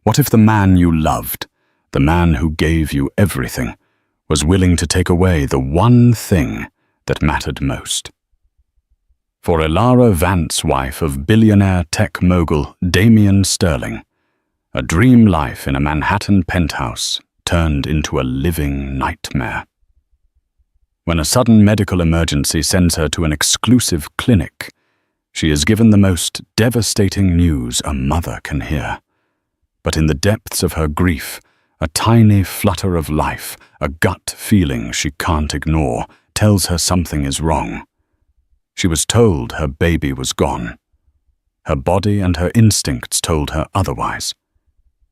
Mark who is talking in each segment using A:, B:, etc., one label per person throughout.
A: What if the man you loved, the man who gave you everything, was willing to take away the one thing that mattered most? For Elara Vance, wife of billionaire tech mogul Damian Sterling, a dream life in a Manhattan penthouse turned into a living nightmare. When a sudden medical emergency sends her to an exclusive clinic, she is given the most devastating news a mother can hear. But in the depths of her grief, a tiny flutter of life, a gut feeling she can't ignore, tells her something is wrong. She was told her baby was gone. Her body and her instincts told her otherwise.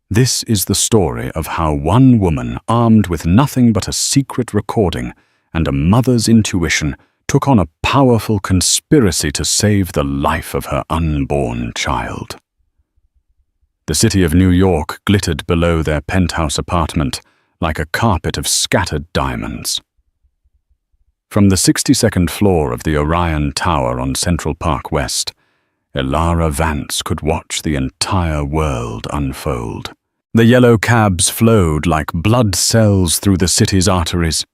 A: This is the story of how one woman, armed with nothing but a secret recording and a mother's intuition, took on a powerful conspiracy to save the life of her unborn child. The city of New York glittered below their penthouse apartment like a carpet of scattered diamonds. From the 62nd floor of the Orion Tower on Central Park West, Elara Vance could watch the entire world unfold. The yellow cabs flowed like blood cells through the city's arteries.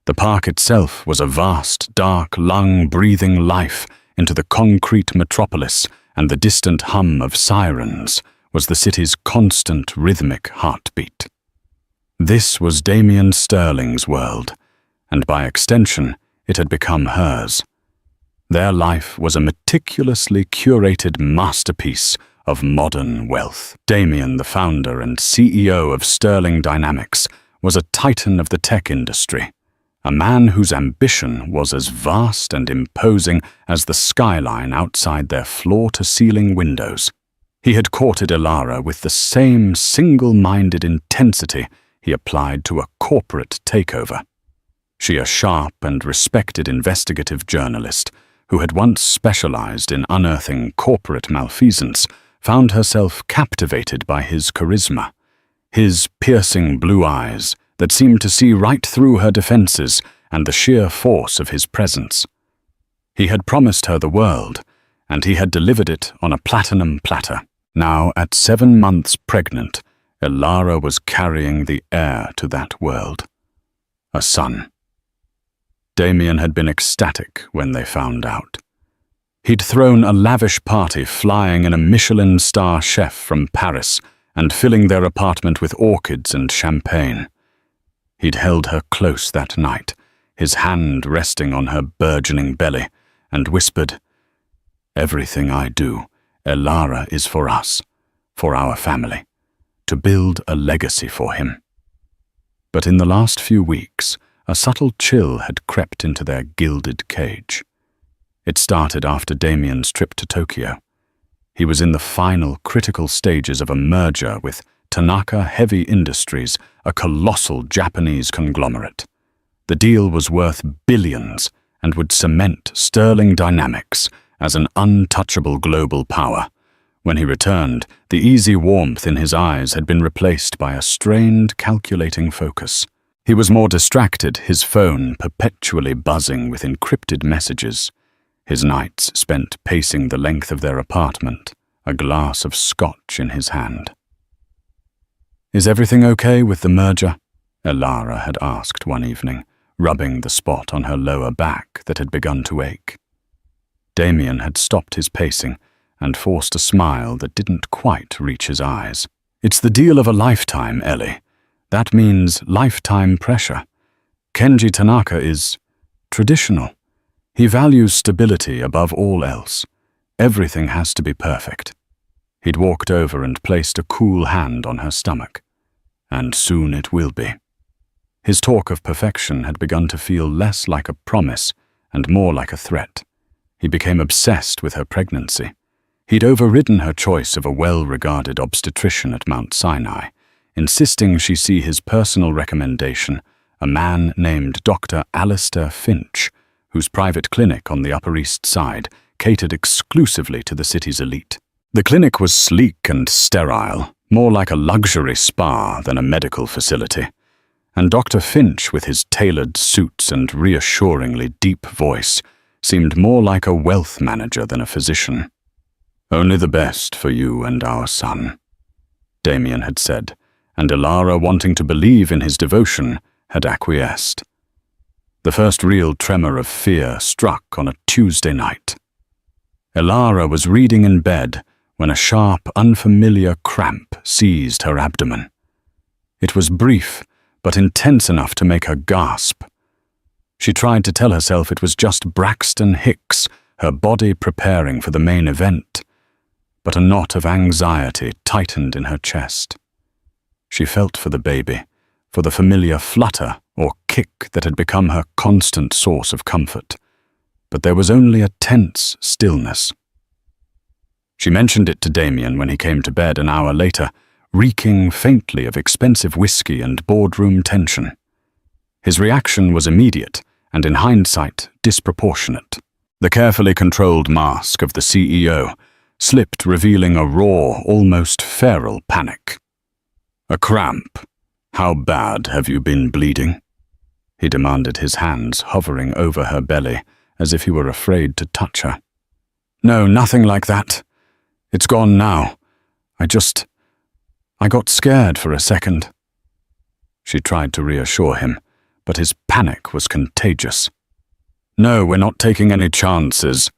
A: The park itself was a vast, dark, lung-breathing life into the concrete metropolis, and the distant hum of sirens was the city's constant rhythmic heartbeat. This was Damian Sterling's world, and by extension, it had become hers. Their life was a meticulously curated masterpiece of modern wealth. Damian, the founder and CEO of Sterling Dynamics, was a titan of the tech industry, a man whose ambition was as vast and imposing as the skyline outside their floor-to-ceiling windows. He had courted Elara with the same single-minded intensity he applied to a corporate takeover. She, a sharp and respected investigative journalist who had once specialized in unearthing corporate malfeasance, found herself captivated by his charisma, his piercing blue eyes that seemed to see right through her defenses, and the sheer force of his presence. He had promised her the world, and he had delivered it on a platinum platter. Now, at 7 months pregnant, Elara was carrying the heir to that world. A son. Damian had been ecstatic when they found out. He'd thrown a lavish party, flying in a Michelin star chef from Paris and filling their apartment with orchids and champagne. He'd held her close that night, his hand resting on her burgeoning belly, and whispered, "Everything I do, Elara, is for us, for our family, to build a legacy for him." But in the last few weeks, a subtle chill had crept into their gilded cage. It started after Damian's trip to Tokyo. He was in the final critical stages of a merger with Tanaka Heavy Industries, a colossal Japanese conglomerate. The deal was worth billions and would cement Sterling Dynamics as an untouchable global power. When he returned, the easy warmth in his eyes had been replaced by a strained, calculating focus. He was more distracted, his phone perpetually buzzing with encrypted messages. His nights spent pacing the length of their apartment, a glass of scotch in his hand. "Is everything okay with the merger?" Elara had asked one evening, rubbing the spot on her lower back that had begun to ache. Damian had stopped his pacing and forced a smile that didn't quite reach his eyes. "It's the deal of a lifetime, Ellie. That means lifetime pressure. Kenji Tanaka is traditional. He values stability above all else. Everything has to be perfect." He'd walked over and placed a cool hand on her stomach. "And soon it will be." His talk of perfection had begun to feel less like a promise and more like a threat. He became obsessed with her pregnancy. He'd overridden her choice of a well-regarded obstetrician at Mount Sinai, insisting she see his personal recommendation, a man named Dr. Alistair Finch, whose private clinic on the Upper East Side catered exclusively to the city's elite. The clinic was sleek and sterile, more like a luxury spa than a medical facility. And Dr. Finch, with his tailored suits and reassuringly deep voice, seemed more like a wealth manager than a physician. "Only the best for you and our son." Damien had said, and Ilara, wanting to believe in his devotion, had acquiesced. The first real tremor of fear struck on a Tuesday night. Ilara was reading in bed when a sharp, unfamiliar cramp seized her abdomen. It was brief, but intense enough to make her gasp. She tried to tell herself it was just Braxton Hicks, her body preparing for the main event, but a knot of anxiety tightened in her chest. She felt for the baby, for the familiar flutter or kick that had become her constant source of comfort, but there was only a tense stillness. She mentioned it to Damien when he came to bed an hour later, reeking faintly of expensive whiskey and boardroom tension. His reaction was immediate and, in hindsight, disproportionate. The carefully controlled mask of the CEO slipped, revealing a raw, almost feral panic. "A cramp. How bad have you been bleeding?" he demanded, his hands hovering over her belly as if he were afraid to touch her. "No, nothing like that. It's gone now. I got scared for a second." She tried to reassure him, but his panic was contagious. "No, we're not taking any chances,"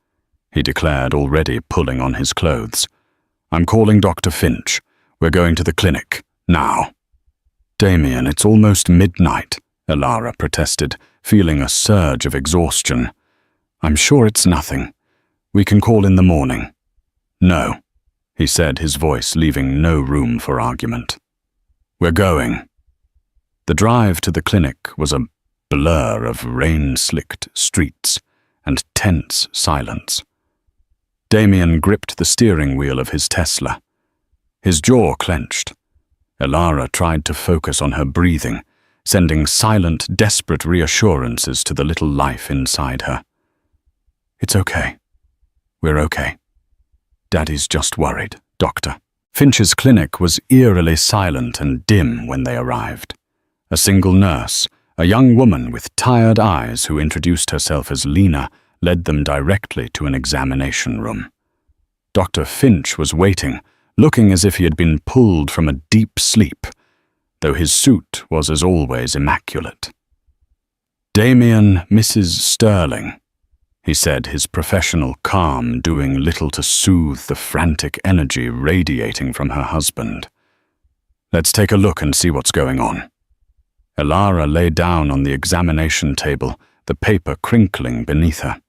A: he declared, already pulling on his clothes. "I'm calling Dr. Finch. We're going to the clinic, now." "Damien, it's almost midnight," Ilara protested, feeling a surge of exhaustion. "I'm sure it's nothing. We can call in the morning." "No," he said, his voice leaving no room for argument. "We're going." The drive to the clinic was a blur of rain-slicked streets and tense silence. Damien gripped the steering wheel of his Tesla. His jaw clenched. Ilara tried to focus on her breathing, sending silent, desperate reassurances to the little life inside her. "It's okay. We're okay. Daddy's just worried, Doctor." Finch's clinic was eerily silent and dim when they arrived. A single nurse, a young woman with tired eyes who introduced herself as Lena, led them directly to an examination room. Dr. Finch was waiting, looking as if he had been pulled from a deep sleep, though his suit was as always immaculate. "Damien, Mrs. Sterling," he said, his professional calm doing little to soothe the frantic energy radiating from her husband. "Let's take a look and see what's going on." Ilara lay down on the examination table, the paper crinkling beneath her.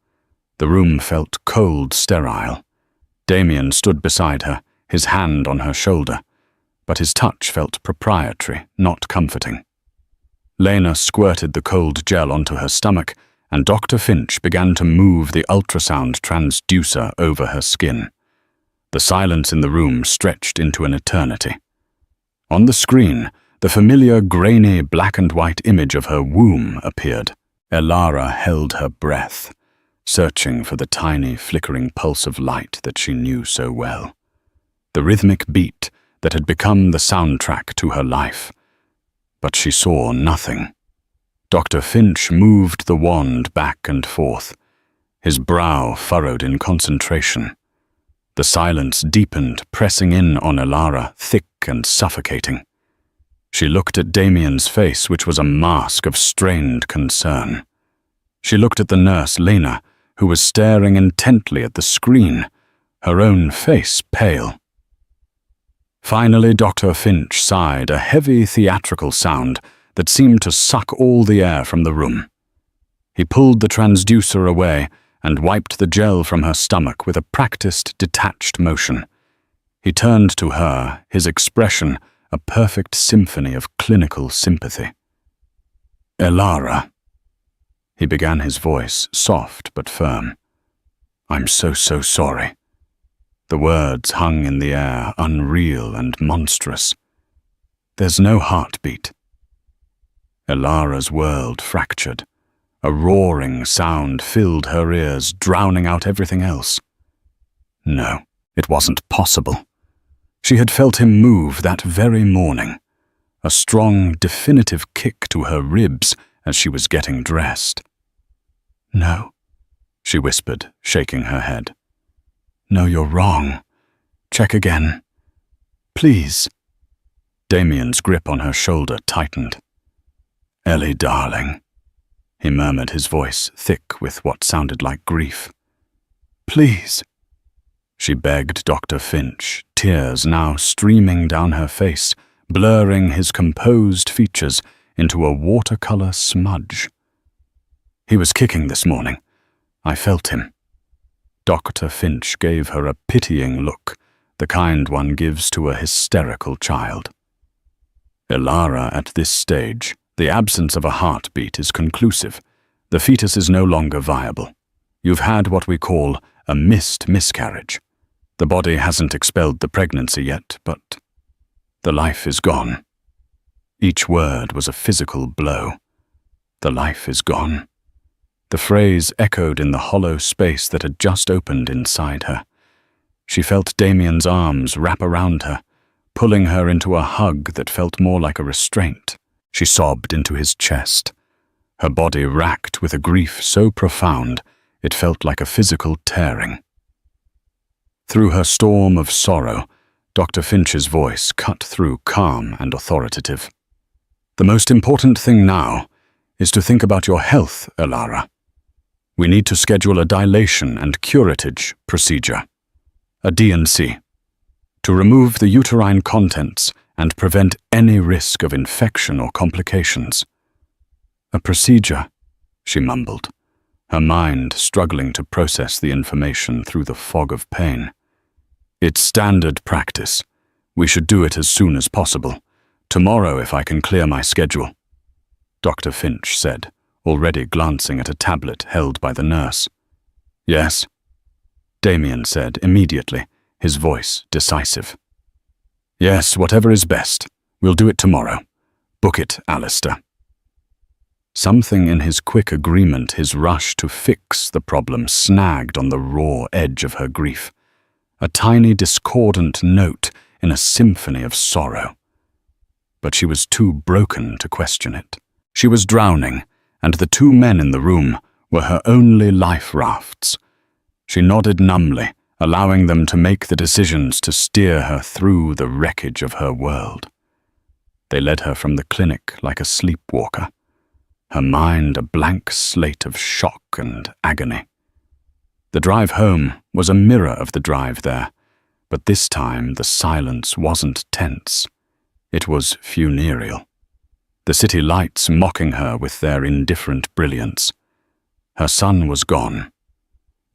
A: The room felt cold, sterile. Damien stood beside her, his hand on her shoulder, but his touch felt proprietary, not comforting. Lena squirted the cold gel onto her stomach, and Dr. Finch began to move the ultrasound transducer over her skin. The silence in the room stretched into an eternity. On the screen, the familiar grainy black and white image of her womb appeared. Ilara held her breath, searching for the tiny flickering pulse of light that she knew so well. The rhythmic beat that had become the soundtrack to her life. But she saw nothing. Dr. Finch moved the wand back and forth, his brow furrowed in concentration. The silence deepened, pressing in on Ilara, thick and suffocating. She looked at Damien's face, which was a mask of strained concern. She looked at the nurse, Lena, who was staring intently at the screen, her own face pale. Finally, Dr. Finch sighed, a heavy theatrical sound that seemed to suck all the air from the room. He pulled the transducer away and wiped the gel from her stomach with a practiced, detached motion. He turned to her, his expression a perfect symphony of clinical sympathy. "Ilara," he began, his voice soft but firm. "I'm so sorry." The words hung in the air, unreal and monstrous. "There's no heartbeat." Ilara's world fractured. A roaring sound filled her ears, drowning out everything else. No, it wasn't possible. She had felt him move that very morning, a strong, definitive kick to her ribs as she was getting dressed. "No," she whispered, shaking her head. "No, you're wrong. Check again. Please." Damien's grip on her shoulder tightened. "Ellie, darling," he murmured, his voice thick with what sounded like grief. "Please," she begged Dr. Finch, tears now streaming down her face, blurring his composed features into a watercolor smudge. "He was kicking this morning. I felt him." Dr. Finch gave her a pitying look, the kind one gives to a hysterical child. "Elara, at this stage, the absence of a heartbeat is conclusive. The fetus is no longer viable. You've had what we call a missed miscarriage. The body hasn't expelled the pregnancy yet, but the life is gone." Each word was a physical blow. The life is gone. The phrase echoed in the hollow space that had just opened inside her. She felt Damien's arms wrap around her, pulling her into a hug that felt more like a restraint. She sobbed into his chest, her body racked with a grief so profound it felt like a physical tearing. Through her storm of sorrow, Dr. Finch's voice cut through calm and authoritative. "The most important thing now is to think about your health, Elara. We need to schedule a dilation and curettage procedure, a D&C, to remove the uterine contents and prevent any risk of infection or complications." "A procedure," she mumbled, her mind struggling to process the information through the fog of pain. "It's standard practice. We should do it as soon as possible. Tomorrow, if I can clear my schedule," Dr. Finch said, already glancing at a tablet held by the nurse. "Yes," Damien said immediately, his voice decisive. "Yes, whatever is best. We'll do it tomorrow. Book it, Alistair." Something in his quick agreement, his rush to fix the problem, snagged on the raw edge of her grief. A tiny discordant note in a symphony of sorrow. But she was too broken to question it. She was drowning, and the two men in the room were her only life rafts. She nodded numbly, allowing them to make the decisions to steer her through the wreckage of her world. They led her from the clinic like a sleepwalker, her mind a blank slate of shock and agony. The drive home was a mirror of the drive there, but this time the silence wasn't tense. It was funereal. The city lights mocking her with their indifferent brilliance. Her son was gone.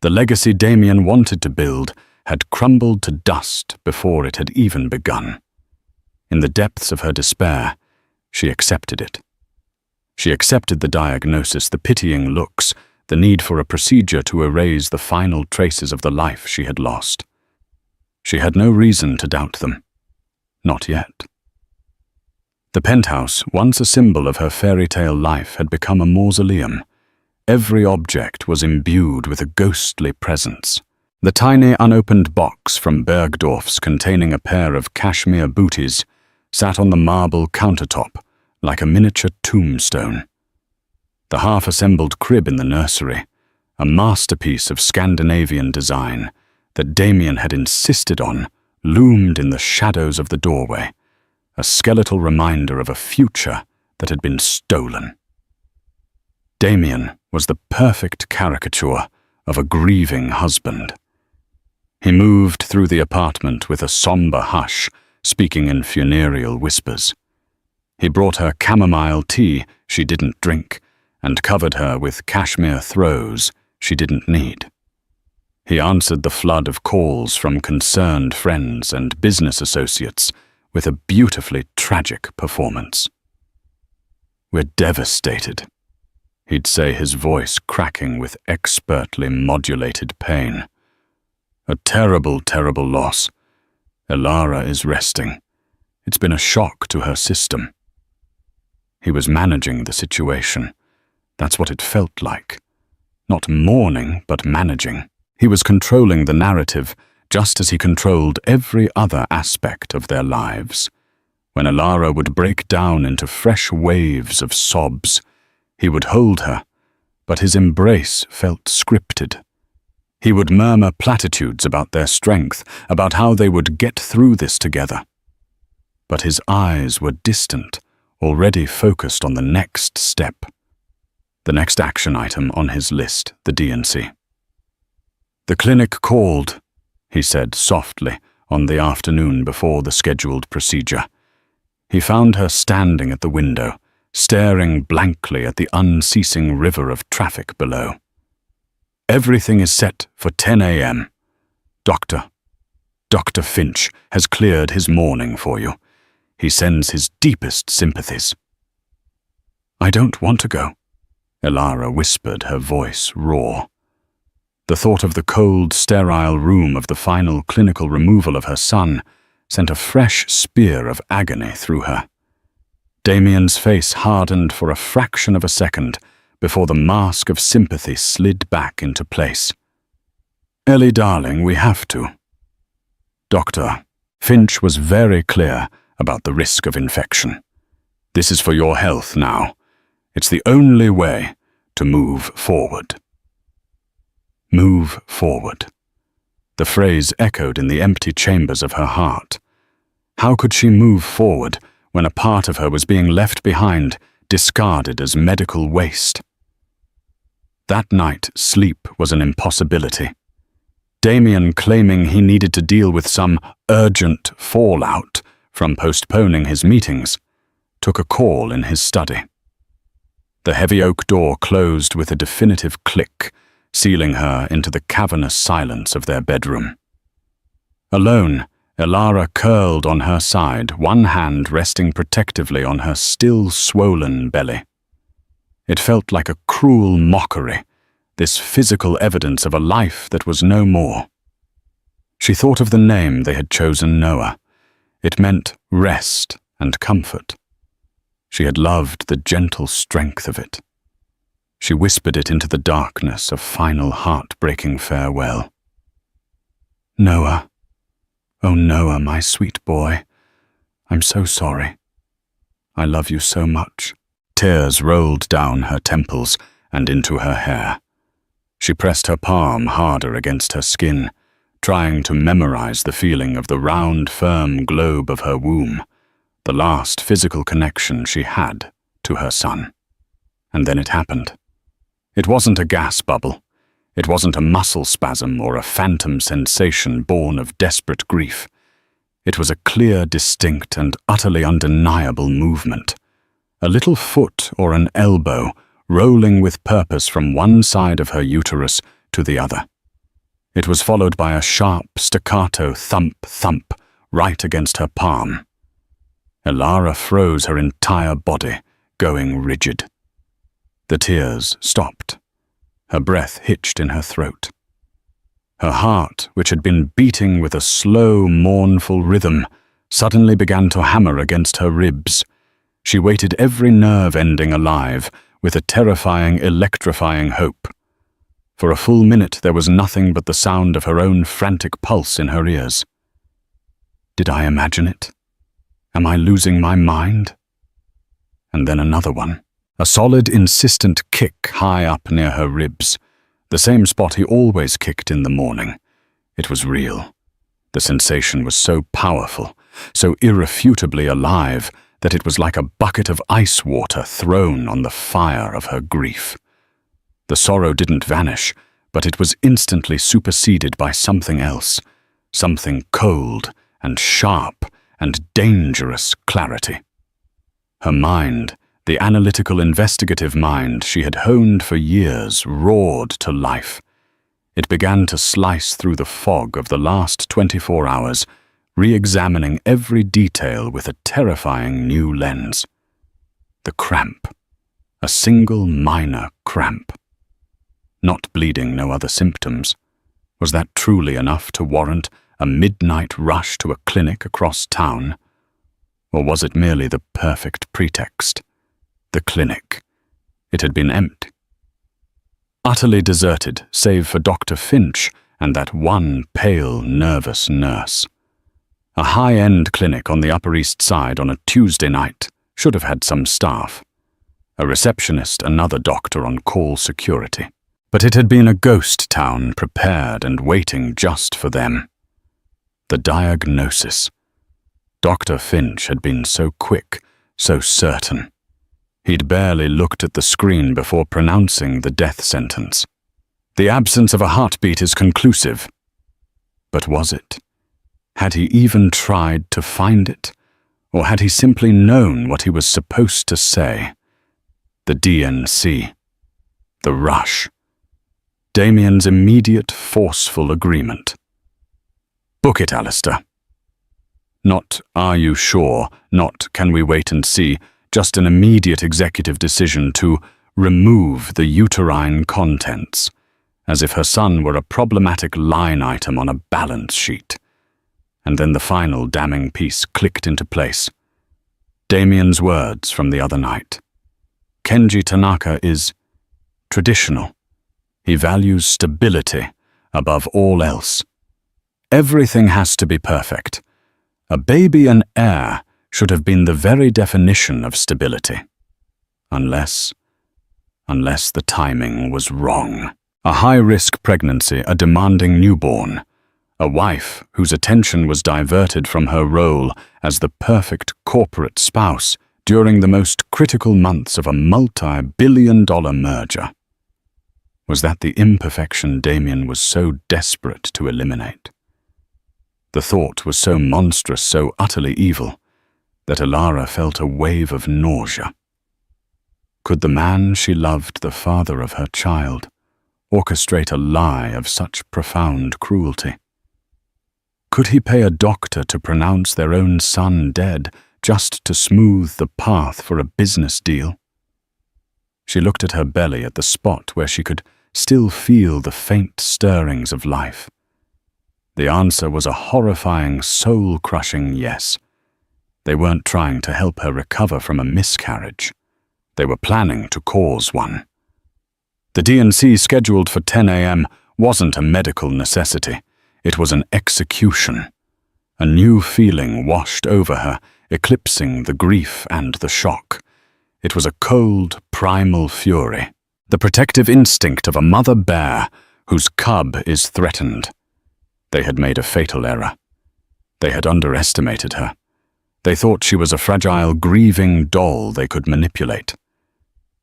A: The legacy Damien wanted to build had crumbled to dust before it had even begun. In the depths of her despair, she accepted it. She accepted the diagnosis, the pitying looks, the need for a procedure to erase the final traces of the life she had lost. She had no reason to doubt them. Not yet. The penthouse, once a symbol of her fairy tale life, had become a mausoleum. Every object was imbued with a ghostly presence. The tiny unopened box from Bergdorf's containing a pair of cashmere booties sat on the marble countertop like a miniature tombstone. The half-assembled crib in the nursery, a masterpiece of Scandinavian design that Damien had insisted on, loomed in the shadows of the doorway, a skeletal reminder of a future that had been stolen. Damien was the perfect caricature of a grieving husband. He moved through the apartment with a somber hush, speaking in funereal whispers. He brought her chamomile tea she didn't drink, and covered her with cashmere throws she didn't need. He answered the flood of calls from concerned friends and business associates with a beautifully tragic performance. "We're devastated," he'd say, his voice cracking with expertly modulated pain. "A terrible, terrible loss. Elara is resting. It's been a shock to her system." He was managing the situation. That's what it felt like. Not mourning, but managing. He was controlling the narrative, just as he controlled every other aspect of their lives. When Elara would break down into fresh waves of sobs, he would hold her, but his embrace felt scripted. He would murmur platitudes about their strength, about how they would get through this together. but his eyes were distant, already focused on the next step. The next action item on his list, the D&C. "The clinic called," he said softly on the afternoon before the scheduled procedure. He found her standing at the window, staring blankly at the unceasing river of traffic below. "Everything is set for 10 a.m. Dr. Finch has cleared his morning for you. He sends his deepest sympathies." "I don't want to go," Elara whispered, her voice raw. The thought of the cold, sterile room of the final clinical removal of her son sent a fresh spear of agony through her. Damien's face hardened for a fraction of a second before the mask of sympathy slid back into place. "Ellie, darling, we have to." "Doctor, Finch was very clear about the risk of infection. This is for your health now. It's the only way to move forward." Move forward. The phrase echoed in the empty chambers of her heart. How could she move forward when a part of her was being left behind, discarded as medical waste? That night, sleep was an impossibility. Damien, claiming he needed to deal with some urgent fallout from postponing his meetings, took a call in his study. The heavy oak door closed with a definitive click, sealing her into the cavernous silence of their bedroom. Alone, Elara curled on her side, one hand resting protectively on her still swollen belly. It felt like a cruel mockery, this physical evidence of a life that was no more. She thought of the name they had chosen Noah. It meant rest and comfort. She had loved the gentle strength of it. She whispered it into the darkness of final heartbreaking farewell. "Noah. Oh, Noah, my sweet boy. I'm so sorry. I love you so much." Tears rolled down her temples and into her hair. She pressed her palm harder against her skin, trying to memorize the feeling of the round, firm globe of her womb, the last physical connection she had to her son. And then it happened. It wasn't a gas bubble. It wasn't a muscle spasm or a phantom sensation born of desperate grief. It was a clear, distinct, and utterly undeniable movement. A little foot or an elbow rolling with purpose from one side of her uterus to the other. It was followed by a sharp, staccato thump-thump right against her palm. Elara froze her entire body, going rigid. The tears stopped. Her breath hitched in her throat. Her heart, which had been beating with a slow, mournful rhythm, suddenly began to hammer against her ribs. She waited every nerve ending alive, with a terrifying, electrifying hope. For a full minute there was nothing but the sound of her own frantic pulse in her ears. Did I imagine it? Am I losing my mind? And then another one. A solid, insistent kick high up near her ribs, the same spot he always kicked in the morning. It was real. The sensation was so powerful, so irrefutably alive, that it was like a bucket of ice water thrown on the fire of her grief. The sorrow didn't vanish, but it was instantly superseded by something else, something cold and sharp and dangerous clarity. Her mind, the analytical, investigative mind she had honed for years, roared to life. It began to slice through the fog of the last 24 hours, re-examining every detail with a terrifying new lens. The cramp. A single minor cramp. Not bleeding, no other symptoms. Was that truly enough to warrant a midnight rush to a clinic across town? Or was it merely the perfect pretext? The clinic. It had been empty. Utterly deserted, save for Dr. Finch and that one pale, nervous nurse. A high-end clinic on the Upper East Side on a Tuesday night should have had some staff. A receptionist, another doctor on call security. But it had been a ghost town prepared and waiting just for them. The diagnosis. Dr. Finch had been so quick, so certain. He'd barely looked at the screen before pronouncing the death sentence. The absence of a heartbeat is conclusive. But was it? Had he even tried to find it? Or had he simply known what he was supposed to say? The DNC. The rush. Damien's immediate, forceful agreement. Book it, Alistair. Not, are you sure? Not, can we wait and see? Just an immediate executive decision to remove the uterine contents, as if her son were a problematic line item on a balance sheet. And then the final damning piece clicked into place. Damien's words from the other night. Kenji Tanaka is traditional. He values stability above all else. Everything has to be perfect. A baby and heir should have been the very definition of stability. Unless the timing was wrong. A high-risk pregnancy, a demanding newborn. A wife whose attention was diverted from her role as the perfect corporate spouse during the most critical months of a multi-billion-dollar merger. Was that the imperfection Damien was so desperate to eliminate? The thought was so monstrous, so utterly evil, that Alara felt a wave of nausea. Could the man she loved, the father of her child, orchestrate a lie of such profound cruelty? Could he pay a doctor to pronounce their own son dead just to smooth the path for a business deal? She looked at her belly, at the spot where she could still feel the faint stirrings of life. The answer was a horrifying, soul-crushing yes. They weren't trying to help her recover from a miscarriage. They were planning to cause one. The DNC scheduled for 10 a.m. wasn't a medical necessity. It was an execution. A new feeling washed over her, eclipsing the grief and the shock. It was a cold, primal fury, the protective instinct of a mother bear whose cub is threatened. They had made a fatal error. They had underestimated her. They thought she was a fragile, grieving doll they could manipulate.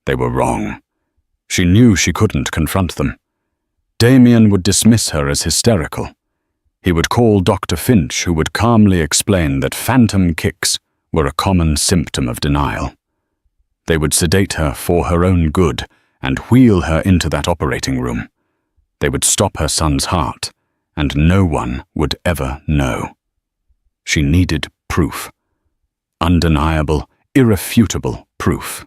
A: They were wrong. She knew she couldn't confront them. Damien would dismiss her as hysterical. He would call Dr. Finch, who would calmly explain that phantom kicks were a common symptom of denial. They would sedate her for her own good and wheel her into that operating room. They would stop her son's heart, and no one would ever know. She needed proof. Undeniable, irrefutable proof.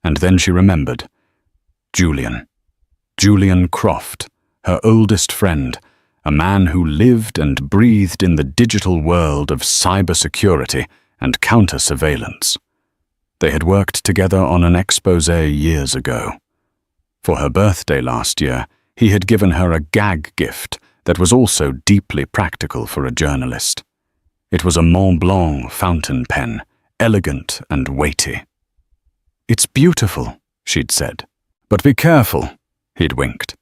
A: And then she remembered. Julian Croft, her oldest friend, a man who lived and breathed in the digital world of cybersecurity and counter-surveillance. They had worked together on an expose years ago. For her birthday last year, he had given her a gag gift that was also deeply practical for a journalist. It was a Mont Blanc fountain pen, elegant and weighty. "It's beautiful," she'd said. "But be careful," he'd winked.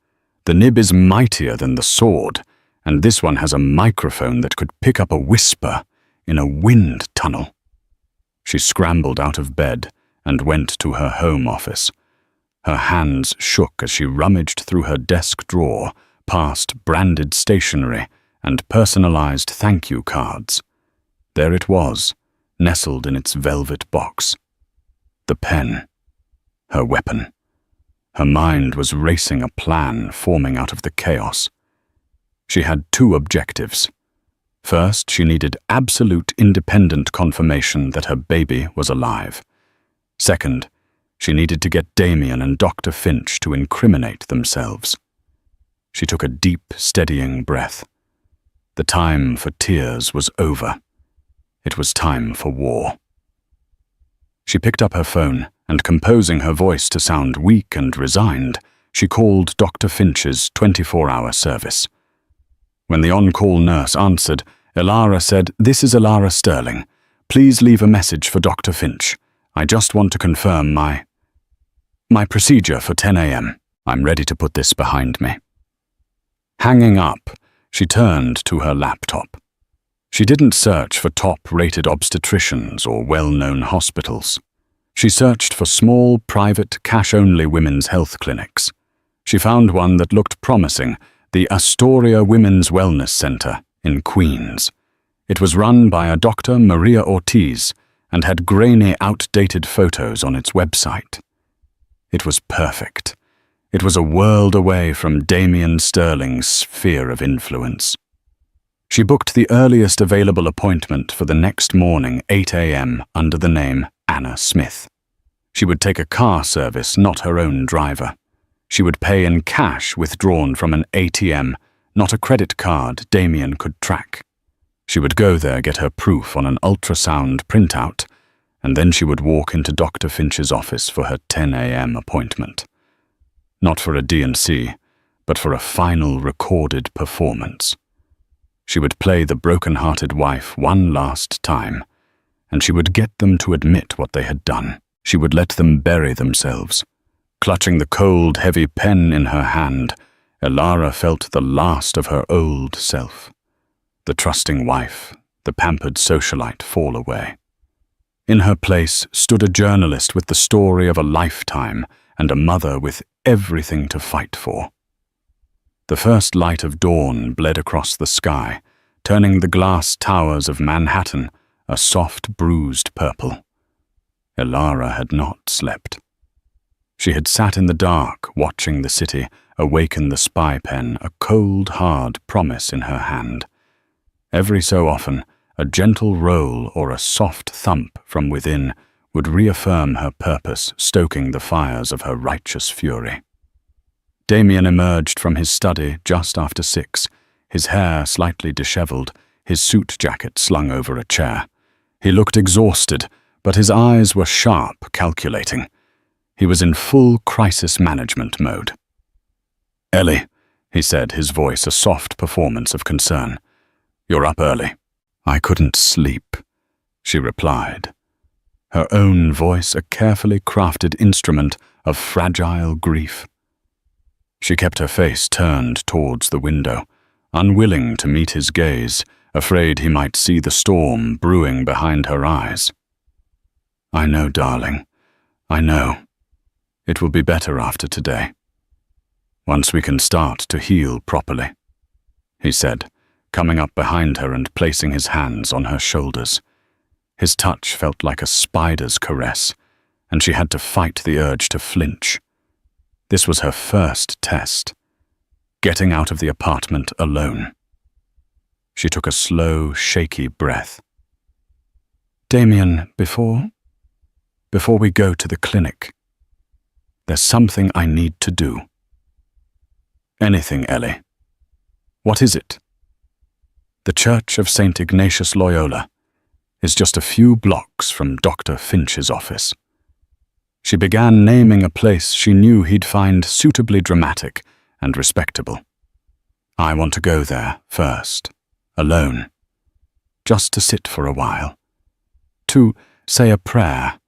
A: "The nib is mightier than the sword, and this one has a microphone that could pick up a whisper in a wind tunnel." She scrambled out of bed and went to her home office. Her hands shook as she rummaged through her desk drawer, past branded stationery and personalized thank you cards. There it was, nestled in its velvet box. The pen. Her weapon. Her mind was racing a plan forming out of the chaos. She had two objectives. First, she needed absolute independent confirmation that her baby was alive. Second, she needed to get Damien and Dr. Finch to incriminate themselves. She took a deep, steadying breath. The time for tears was over. It was time for war. She picked up her phone, and composing her voice to sound weak and resigned, she called Dr. Finch's 24-hour service. When the on-call nurse answered, Alara said, "This is Alara Sterling. Please leave a message for Dr. Finch. I just want to confirm my procedure for 10 a.m. I'm ready to put this behind me." Hanging up, she turned to her laptop. She didn't search for top-rated obstetricians or well-known hospitals. She searched for small, private, cash-only women's health clinics. She found one that looked promising, the Astoria Women's Wellness Center in Queens. It was run by a Dr. Maria Ortiz and had grainy, outdated photos on its website. It was perfect. It was a world away from Damian Sterling's sphere of influence. She booked the earliest available appointment for the next morning, 8 a.m., under the name Anna Smith. She would take a car service, not her own driver. She would pay in cash withdrawn from an ATM, not a credit card Damian could track. She would go there, get her proof on an ultrasound printout, and then she would walk into Dr. Finch's office for her 10 a.m. appointment. Not for a D&C, but for a final recorded performance. She would play the broken-hearted wife one last time, and she would get them to admit what they had done. She would let them bury themselves. Clutching the cold, heavy pen in her hand, Elara felt the last of her old self. The trusting wife, the pampered socialite fall away. In her place stood a journalist with the story of a lifetime and a mother with everything to fight for. The first light of dawn bled across the sky, turning the glass towers of Manhattan a soft, bruised purple. Elara had not slept. She had sat in the dark, watching the city awaken the spy pen, a cold, hard promise in her hand. Every so often, a gentle roll or a soft thump from within would reaffirm her purpose, stoking the fires of her righteous fury. Damian emerged from his study just after 6, his hair slightly disheveled, his suit jacket slung over a chair. He looked exhausted, but his eyes were sharp, calculating. He was in full crisis management mode. "Ellie," he said, his voice a soft performance of concern. "You're up early." "I couldn't sleep," she replied. Her own voice a carefully crafted instrument of fragile grief. She kept her face turned towards the window, unwilling to meet his gaze, afraid he might see the storm brewing behind her eyes. "I know, darling. I know. It will be better after today. Once we can start to heal properly," he said, coming up behind her and placing his hands on her shoulders. His touch felt like a spider's caress, and she had to fight the urge to flinch. This was her first test, getting out of the apartment alone. She took a slow, shaky breath. "Damian, before we go to the clinic, there's something I need to do." "Anything, Ellie. What is it?" "The Church of St. Ignatius Loyola is just a few blocks from Dr. Finch's office." She began naming a place she knew he'd find suitably dramatic and respectable. "I want to go there first, alone, just to sit for a while, to say a prayer,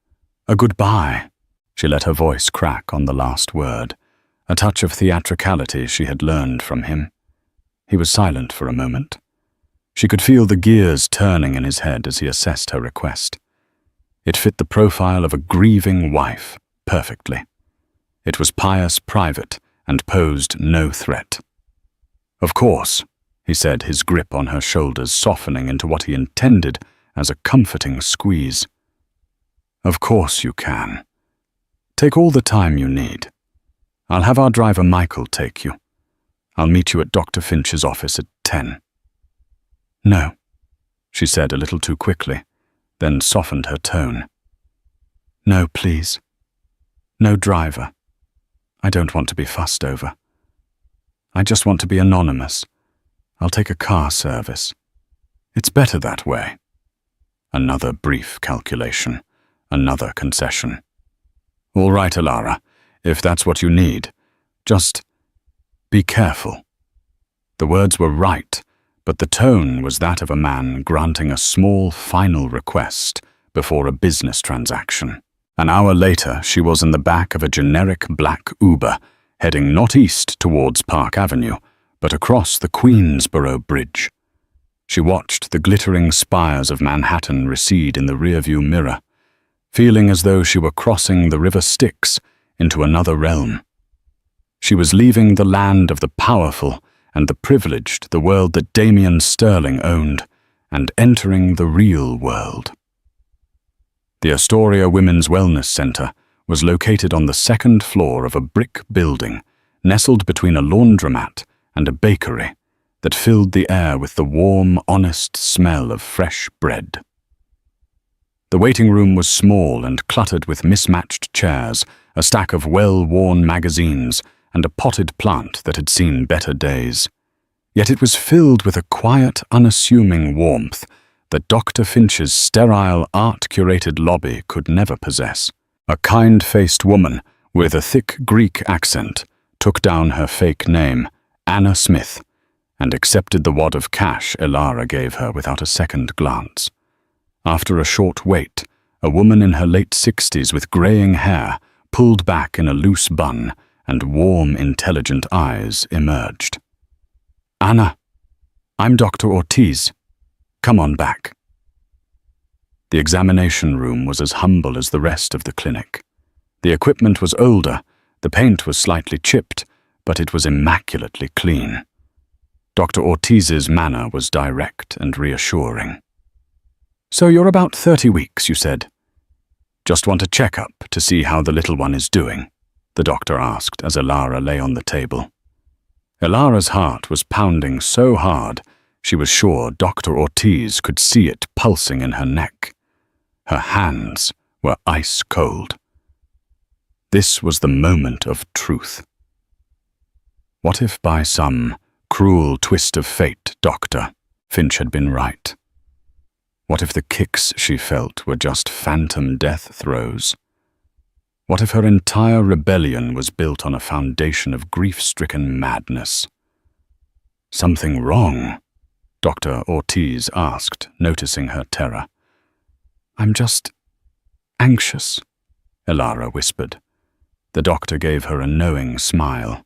A: a goodbye." She let her voice crack on the last word, a touch of theatricality she had learned from him. He was silent for a moment. She could feel the gears turning in his head as he assessed her request. It fit the profile of a grieving wife perfectly. It was pious, private, and posed no threat. "Of course," he said, his grip on her shoulders softening into what he intended as a comforting squeeze. "Of course you can. Take all the time you need. I'll have our driver Michael take you. I'll meet you at Dr. Finch's office at 10. "No," she said a little too quickly, then softened her tone. "No, please. No driver. I don't want to be fussed over. I just want to be anonymous. I'll take a car service. It's better that way." Another brief calculation, another concession. "All right, Elara, if that's what you need. Just be careful." The words were right, but the tone was that of a man granting a small final request before a business transaction. An hour later, she was in the back of a generic black Uber, heading not east towards Park Avenue, but across the Queensboro Bridge. She watched the glittering spires of Manhattan recede in the rearview mirror, feeling as though she were crossing the river Styx into another realm. She was leaving the land of the powerful and the privileged, the world that Damien Sterling owned, and entering the real world. The Astoria Women's Wellness Center was located on the second floor of a brick building, nestled between a laundromat and a bakery that filled the air with the warm, honest smell of fresh bread. The waiting room was small and cluttered with mismatched chairs, a stack of well-worn magazines, and a potted plant that had seen better days. Yet it was filled with a quiet, unassuming warmth that Dr. Finch's sterile, art-curated lobby could never possess. A kind-faced woman with a thick Greek accent took down her fake name, Anna Smith, and accepted the wad of cash Elara gave her without a second glance. After a short wait, a woman in her late 60s with graying hair, pulled back in a loose bun, and warm, intelligent eyes emerged. "Anna, I'm Dr. Ortiz. Come on back." The examination room was as humble as the rest of the clinic. The equipment was older, the paint was slightly chipped, but it was immaculately clean. Dr. Ortiz's manner was direct and reassuring. "So you're about 30 weeks, you said. Just want a checkup to see how the little one is doing?" the doctor asked as Elara lay on the table. Elara's heart was pounding so hard, she was sure Dr. Ortiz could see it pulsing in her neck. Her hands were ice cold. This was the moment of truth. What if by some cruel twist of fate, Dr. Finch had been right? What if the kicks she felt were just phantom death throes? What if her entire rebellion was built on a foundation of grief-stricken madness? "Something wrong?" Dr. Ortiz asked, noticing her terror. "I'm just anxious," Elara whispered. The doctor gave her a knowing smile.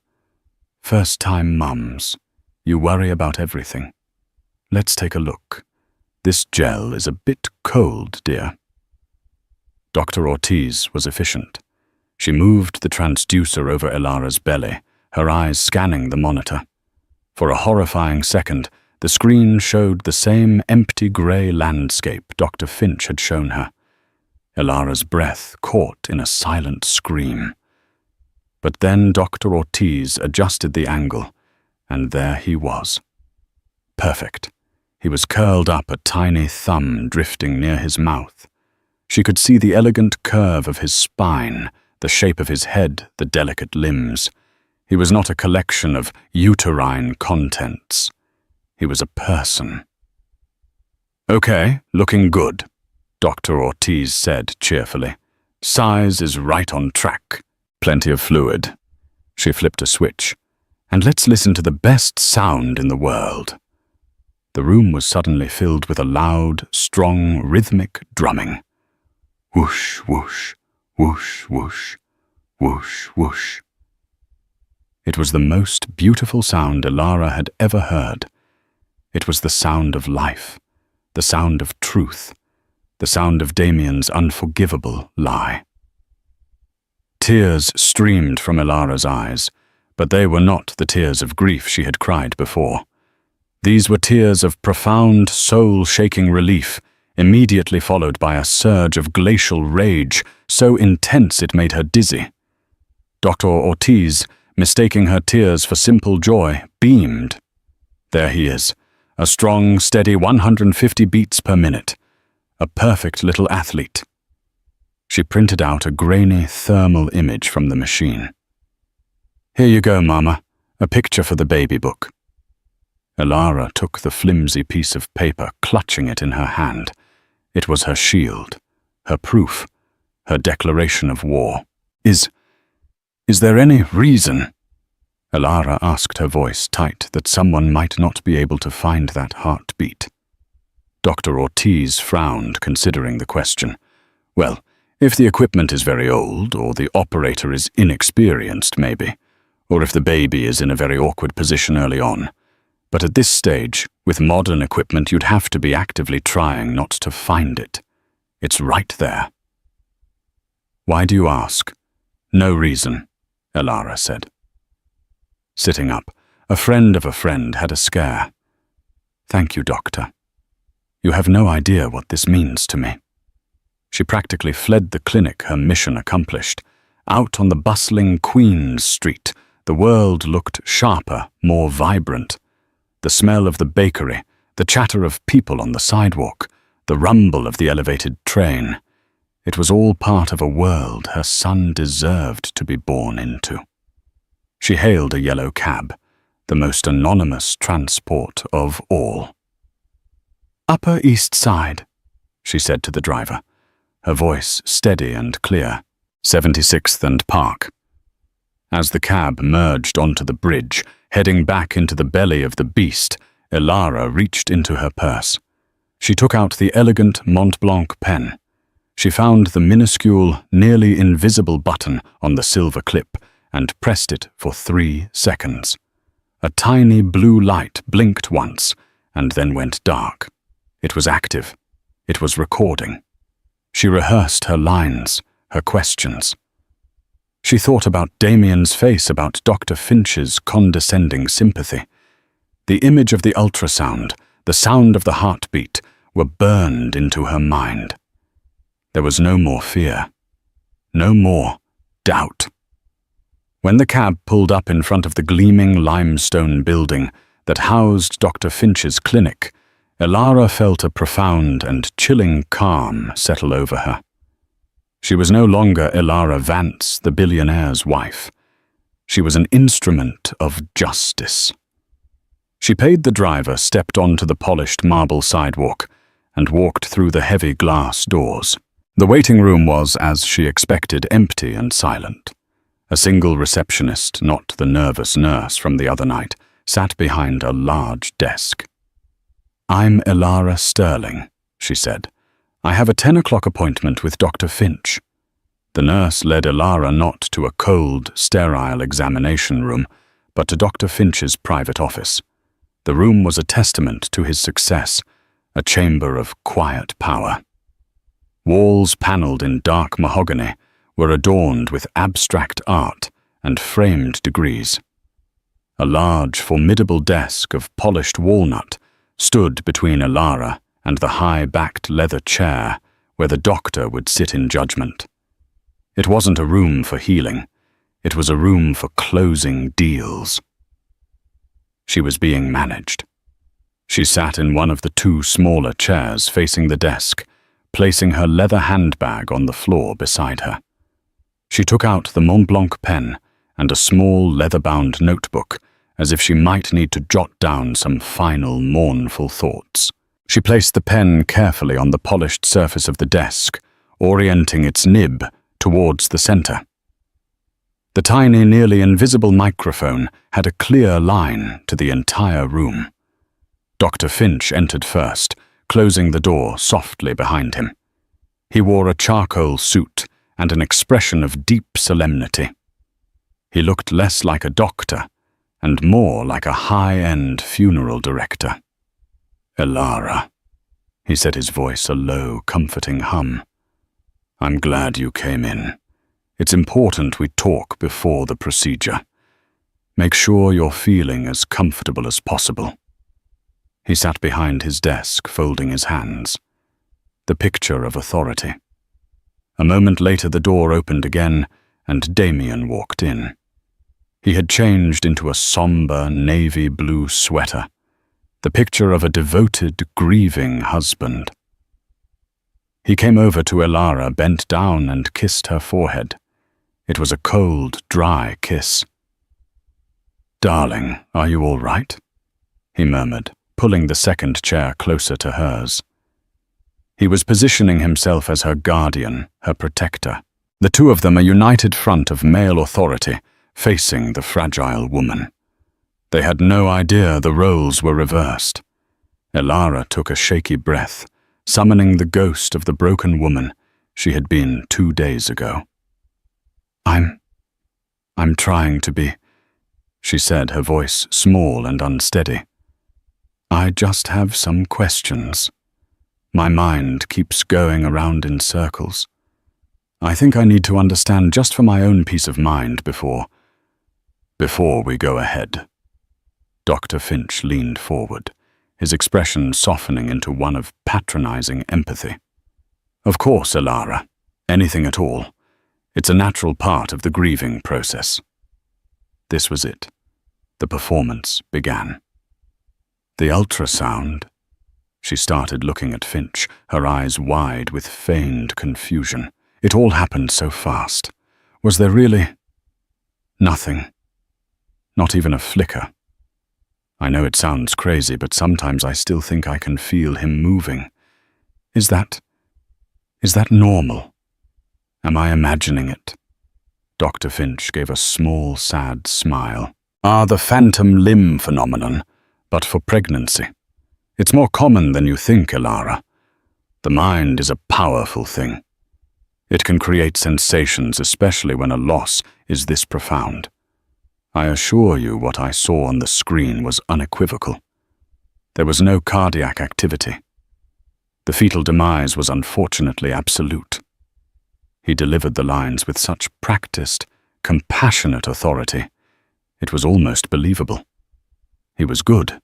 A: "First-time mums, you worry about everything. Let's take a look. This gel is a bit cold, dear." Dr. Ortiz was efficient. She moved the transducer over Elara's belly, her eyes scanning the monitor. For a horrifying second, the screen showed the same empty grey landscape Dr. Finch had shown her. Elara's breath caught in a silent scream. But then Dr. Ortiz adjusted the angle, and there he was. Perfect. He was curled up, a tiny thumb drifting near his mouth. She could see the elegant curve of his spine, the shape of his head, the delicate limbs. He was not a collection of uterine contents. He was a person. "Okay, looking good," Dr. Ortiz said cheerfully. "Size is right on track. Plenty of fluid." She flipped a switch. "And let's listen to the best sound in the world." The room was suddenly filled with a loud, strong, rhythmic drumming. Whoosh, whoosh, whoosh, whoosh, whoosh, whoosh. It was the most beautiful sound Elara had ever heard. It was the sound of life, the sound of truth, the sound of Damien's unforgivable lie. Tears streamed from Elara's eyes, but they were not the tears of grief she had cried before. These were tears of profound, soul-shaking relief, immediately followed by a surge of glacial rage, so intense it made her dizzy. Dr. Ortiz, mistaking her tears for simple joy, beamed. There he is, a strong, steady 150 beats per minute, a perfect little athlete. She printed out a grainy thermal image from the machine. "Here you go, Mama, a picture for the baby book." Elara took the flimsy piece of paper, clutching it in her hand. It was her shield, her proof, her declaration of war. Is there any reason?" Elara asked, her voice tight, that someone might not be able to find that heartbeat. Dr. Ortiz frowned, considering the question. "Well, if the equipment is very old, or the operator is inexperienced, maybe, or if the baby is in a very awkward position early on. But at this stage, With modern equipment, you'd have to be actively trying not to find it. It's right there. Why do you ask? No reason, Elara said. Sitting up, a friend of a friend had a scare. Thank you, Doctor. You have no idea what this means to me. She practically fled the clinic, her mission accomplished. Out on the bustling Queen's Street, the world looked sharper, more vibrant. The smell of the bakery, the chatter of people on the sidewalk, the rumble of the elevated train. It was all part of a world her son deserved to be born into. She hailed a yellow cab, the most anonymous transport of all. Upper East Side, she said to the driver, her voice steady and clear. 76th and Park. As the cab merged onto the bridge, heading back into the belly of the beast, Elara reached into her purse. She took out the elegant Mont Blanc pen. She found the minuscule, nearly invisible button on the silver clip and pressed it for 3 seconds. A tiny blue light blinked once and then went dark. It was active. It was recording. She rehearsed her lines, her questions. She thought about Damien's face, about Dr. Finch's condescending sympathy. The image of the ultrasound, the sound of the heartbeat, were burned into her mind. There was no more fear. No more doubt. When the cab pulled up in front of the gleaming limestone building that housed Dr. Finch's clinic, Elara felt a profound and chilling calm settle over her. She was no longer Elara Vance, the billionaire's wife. She was an instrument of justice. She paid the driver, stepped onto the polished marble sidewalk, and walked through the heavy glass doors. The waiting room was, as she expected, empty and silent. A single receptionist, not the nervous nurse from the other night, sat behind a large desk. I'm Elara Sterling, she said. I have a 10 o'clock appointment with Dr. Finch. The nurse led Elara not to a cold, sterile examination room, but to Dr. Finch's private office. The room was a testament to his success, a chamber of quiet power. Walls paneled in dark mahogany were adorned with abstract art and framed degrees. A large, formidable desk of polished walnut stood between Elara and the high-backed leather chair where the doctor would sit in judgment. It wasn't a room for healing. It was a room for closing deals. She was being managed. She sat in one of the 2 smaller chairs facing the desk, placing her leather handbag on the floor beside her. She took out the Mont Blanc pen and a small leather-bound notebook, as if she might need to jot down some final mournful thoughts. She placed the pen carefully on the polished surface of the desk, orienting its nib towards the center. The tiny, nearly invisible microphone had a clear line to the entire room. Dr. Finch entered first, closing the door softly behind him. He wore a charcoal suit and an expression of deep solemnity. He looked less like a doctor and more like a high-end funeral director. Elara, he said, his voice a low, comforting hum. I'm glad you came in. It's important we talk before the procedure. Make sure you're feeling as comfortable as possible. He sat behind his desk, folding his hands. The picture of authority. A moment later the door opened again, and Damien walked in. He had changed into a somber navy blue sweater, the picture of a devoted, grieving husband. He came over to Elara, bent down and kissed her forehead. It was a cold, dry kiss. Darling, are you all right? He murmured, pulling the second chair closer to hers. He was positioning himself as her guardian, her protector. The 2 of them a united front of male authority, facing the fragile woman. They had no idea the roles were reversed. Elara took a shaky breath, summoning the ghost of the broken woman she had been 2 days ago. I'm trying to be, she said, her voice small and unsteady. I just have some questions. My mind keeps going around in circles. I think I need to understand just for my own peace of mind before we go ahead." Dr. Finch leaned forward, his expression softening into one of patronizing empathy. "Of course, Elara. Anything at all. It's a natural part of the grieving process." This was it. The performance began. "The ultrasound." She started looking at Finch, her eyes wide with feigned confusion. It all happened so fast. Was there really nothing? Not even a flicker? I know it sounds crazy, but sometimes I still think I can feel him moving. Is that normal? Am I imagining it? Dr. Finch gave a small, sad smile. The phantom limb phenomenon, but for pregnancy. It's more common than you think, Elara. The mind is a powerful thing. It can create sensations, especially when a loss is this profound. I assure you what I saw on the screen was unequivocal. There was no cardiac activity. The fetal demise was unfortunately absolute. He delivered the lines with such practiced, compassionate authority. It was almost believable. He was good.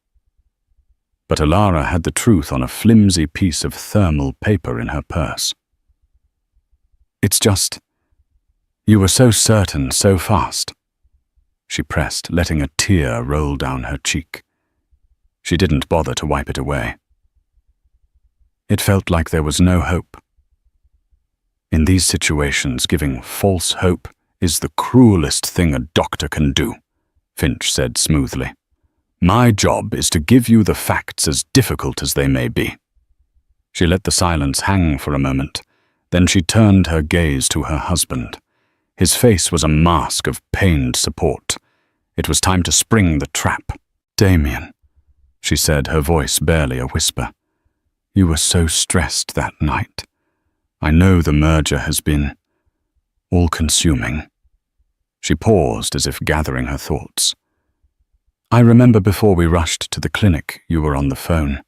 A: But Elara had the truth on a flimsy piece of thermal paper in her purse. "It's just, you were so certain so fast," she pressed, letting a tear roll down her cheek. She didn't bother to wipe it away. It felt like there was no hope. In these situations, giving false hope is the cruelest thing a doctor can do, Finch said smoothly. "My job is to give you the facts as difficult as they may be." She let the silence hang for a moment. Then she turned her gaze to her husband. His face was a mask of pained support. It was time to spring the trap. "Damien," she said, her voice barely a whisper. "You were so stressed that night. I know the merger has been all-consuming." She paused as if gathering her thoughts. "I remember before we rushed to the clinic, you were on the phone.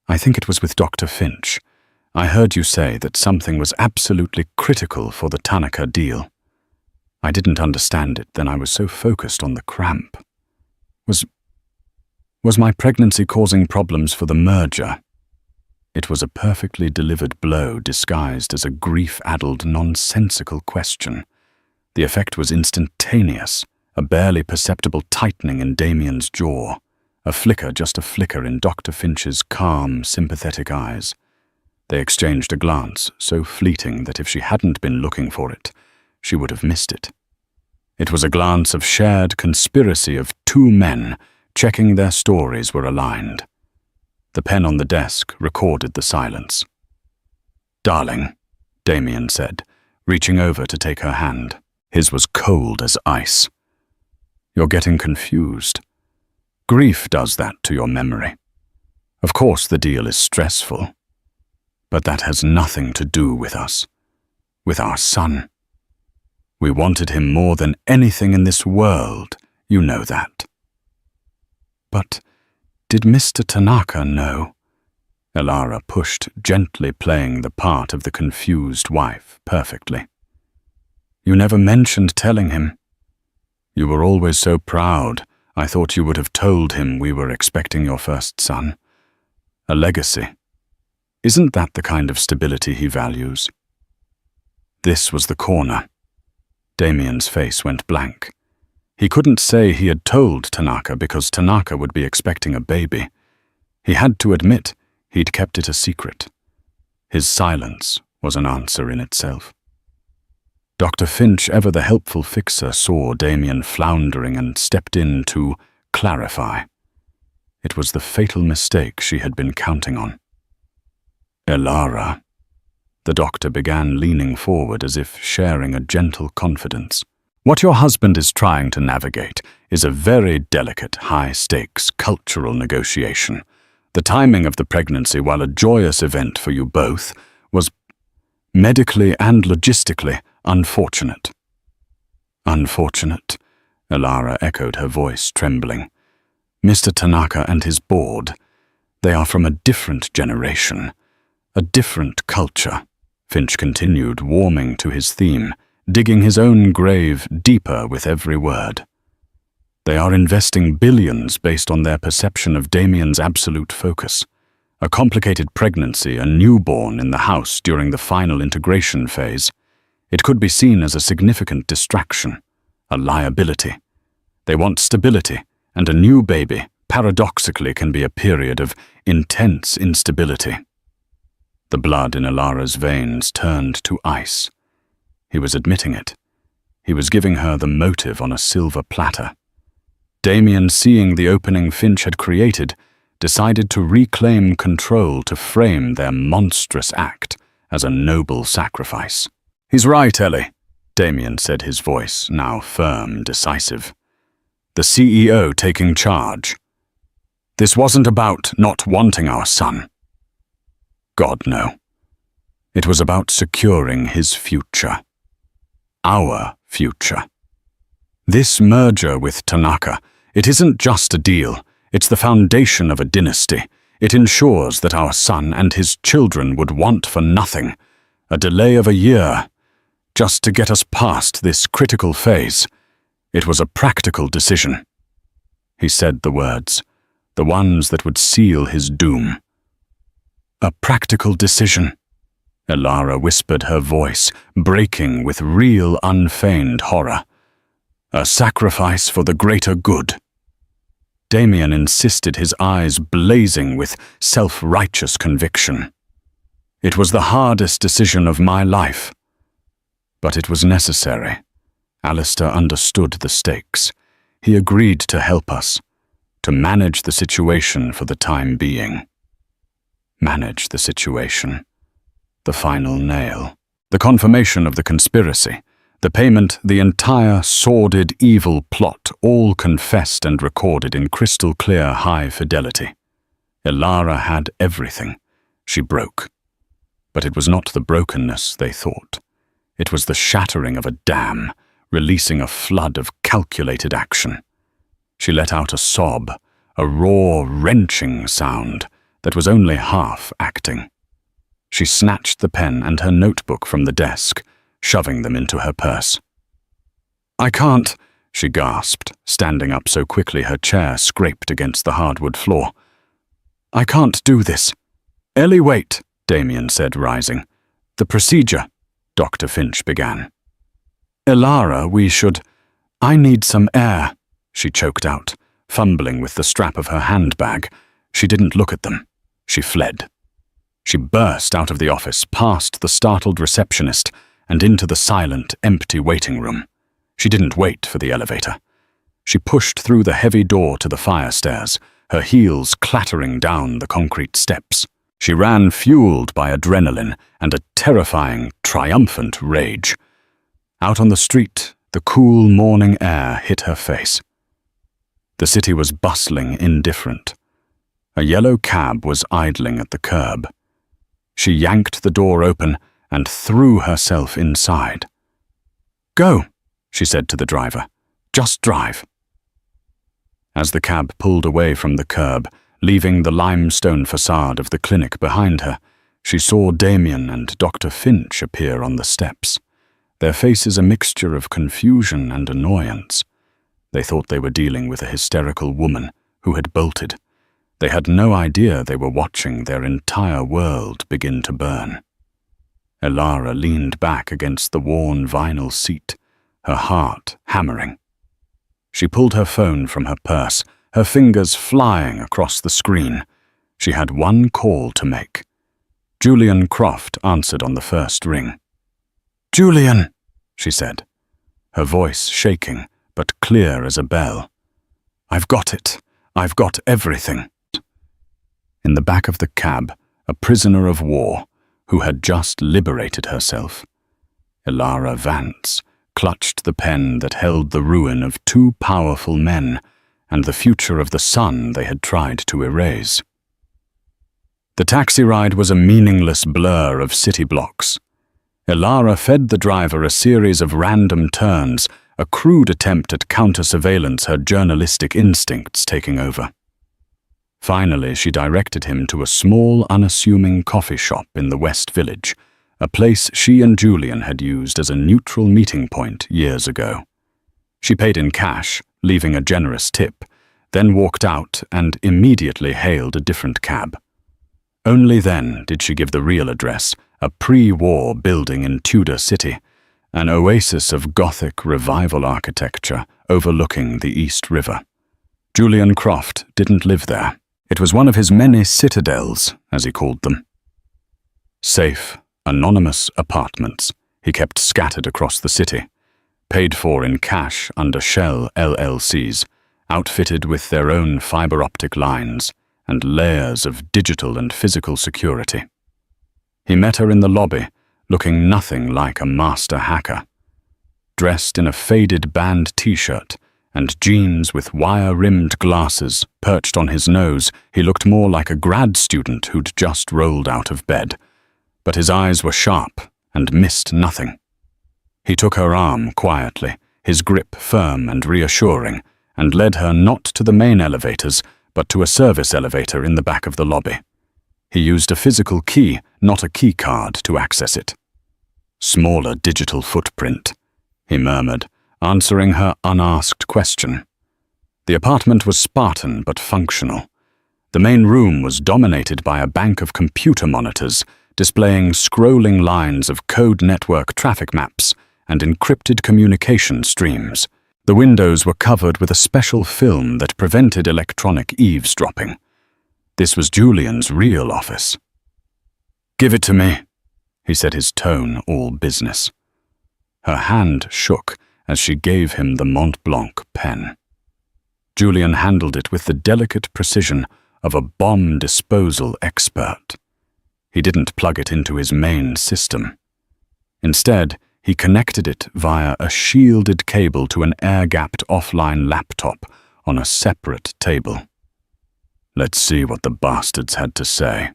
A: I think it was with Dr. Finch. I heard you say that something was absolutely critical for the Tanaka deal. I didn't understand it, then I was so focused on the cramp. Was my pregnancy causing problems for the merger?" It was a perfectly delivered blow disguised as a grief-addled, nonsensical question. The effect was instantaneous, a barely perceptible tightening in Damien's jaw, a flicker, just a flicker in Dr. Finch's calm, sympathetic eyes. They exchanged a glance so fleeting that if she hadn't been looking for it, she would have missed it. It was a glance of shared conspiracy of two men checking their stories were aligned. The pen on the desk recorded the silence. "Darling," Damien said, reaching over to take her hand. His was cold as ice. "You're getting confused. Grief does that to your memory. Of course the deal is stressful, but that has nothing to do with us, with our son. We wanted him more than anything in this world, you know that." "But did Mr. Tanaka know?" Elara pushed, gently playing the part of the confused wife perfectly. "You never mentioned telling him. You were always so proud. I thought you would have told him we were expecting your first son. A legacy. Isn't that the kind of stability he values?" This was the corner. Damien's face went blank. He couldn't say he had told Tanaka because Tanaka would be expecting a baby. He had to admit he'd kept it a secret. His silence was an answer in itself. Dr. Finch, ever the helpful fixer, saw Damien floundering and stepped in to clarify. It was the fatal mistake she had been counting on. "Elara," the doctor began, leaning forward as if sharing a gentle confidence. "What your husband is trying to navigate is a very delicate, high-stakes cultural negotiation. The timing of the pregnancy, while a joyous event for you both, was medically and logistically unfortunate." "Unfortunate," Elara echoed, her voice trembling. "Mr. Tanaka and his board, They are from a different generation, a different culture, Finch continued, warming to his theme, digging his own grave deeper with every word. They are investing billions based on their perception of Damien's absolute focus. A complicated pregnancy, a newborn in the house during the final integration phase. It could be seen as a significant distraction, a liability. They want stability, and a new baby, paradoxically, can be a period of intense instability. The blood in Ilara's veins turned to ice. He was admitting it. He was giving her the motive on a silver platter. Damien, seeing the opening Finch had created, decided to reclaim control to frame their monstrous act as a noble sacrifice. "He's right, Ellie," Damien said, his voice now firm, decisive. "The CEO taking charge. This wasn't about not wanting our son. God, no. It was about securing his future. Our future. This merger with Tanaka, it isn't just a deal. It's the foundation of a dynasty. It ensures that our son and his children would want for nothing. A delay of a year, just to get us past this critical phase. It was a practical decision." He said the words, the ones that would seal his doom. "A practical decision," Ilara whispered, her voice breaking with real, unfeigned horror. "A sacrifice for the greater good." Damien insisted, his eyes blazing with self-righteous conviction. "It was the hardest decision of my life. But it was necessary." Alistair understood the stakes. He agreed to help us, to manage the situation for the time being. Manage the situation. The final nail. The confirmation of the conspiracy. The payment, the entire sordid, evil plot, all confessed and recorded in crystal-clear high fidelity. Ilara had everything. She broke. But it was not the brokenness they thought. It was the shattering of a dam, releasing a flood of calculated action. She let out a sob, a raw, wrenching sound that was only half acting. She snatched the pen and her notebook from the desk, shoving them into her purse. "I can't," she gasped, standing up so quickly her chair scraped against the hardwood floor. "I can't do this." "Ellie, wait," Damien said, rising. "The procedure," Dr. Finch began. "Ilara, we should—" "I need some air," she choked out, fumbling with the strap of her handbag. She didn't look at them. She fled. She burst out of the office, past the startled receptionist, and into the silent, empty waiting room. She didn't wait for the elevator. She pushed through the heavy door to the fire stairs, her heels clattering down the concrete steps. She ran, fueled by adrenaline and a terrifying, triumphant rage. Out on the street, the cool morning air hit her face. The city was bustling, indifferent. A yellow cab was idling at the curb. She yanked the door open and threw herself inside. "Go," she said to the driver. "Just drive." As the cab pulled away from the curb, leaving the limestone facade of the clinic behind her, she saw Damien and Dr. Finch appear on the steps, their faces a mixture of confusion and annoyance. They thought they were dealing with a hysterical woman who had bolted. They had no idea they were watching their entire world begin to burn. Ilara leaned back against the worn vinyl seat, her heart hammering. She pulled her phone from her purse, her fingers flying across the screen. She had one call to make. Julian Croft answered on the first ring. "Julian," she said, her voice shaking, but clear as a bell. "I've got it. I've got everything." In the back of the cab, a prisoner of war who had just liberated herself. Ilara Vance clutched the pen that held the ruin of two powerful men and the future of the son they had tried to erase. The taxi ride was a meaningless blur of city blocks. Ilara fed the driver a series of random turns, a crude attempt at counter-surveillance, her journalistic instincts taking over. Finally, she directed him to a small, unassuming coffee shop in the West Village, a place she and Julian had used as a neutral meeting point years ago. She paid in cash, leaving a generous tip, then walked out and immediately hailed a different cab. Only then did she give the real address, a pre-war building in Tudor City, an oasis of Gothic revival architecture overlooking the East River. Julian Croft didn't live there. It was one of his many citadels, as he called them. Safe, anonymous apartments he kept scattered across the city, paid for in cash under shell LLCs, outfitted with their own fiber-optic lines and layers of digital and physical security. He met her in the lobby, looking nothing like a master hacker. Dressed in a faded band t-shirt and jeans with wire-rimmed glasses perched on his nose, he looked more like a grad student who'd just rolled out of bed. But his eyes were sharp and missed nothing. He took her arm quietly, his grip firm and reassuring, and led her not to the main elevators, but to a service elevator in the back of the lobby. He used a physical key, not a key card, to access it. "Smaller digital footprint," he murmured, answering her unasked question. The apartment was Spartan but functional. The main room was dominated by a bank of computer monitors, displaying scrolling lines of code network traffic maps and encrypted communication streams. The windows were covered with a special film that prevented electronic eavesdropping. This was Julian's real office. "Give it to me," he said, his tone all business. Her hand shook as she gave him the Mont Blanc pen. Julian handled it with the delicate precision of a bomb disposal expert. He didn't plug it into his main system. Instead, he connected it via a shielded cable to an air-gapped offline laptop on a separate table. "Let's see what the bastards had to say,"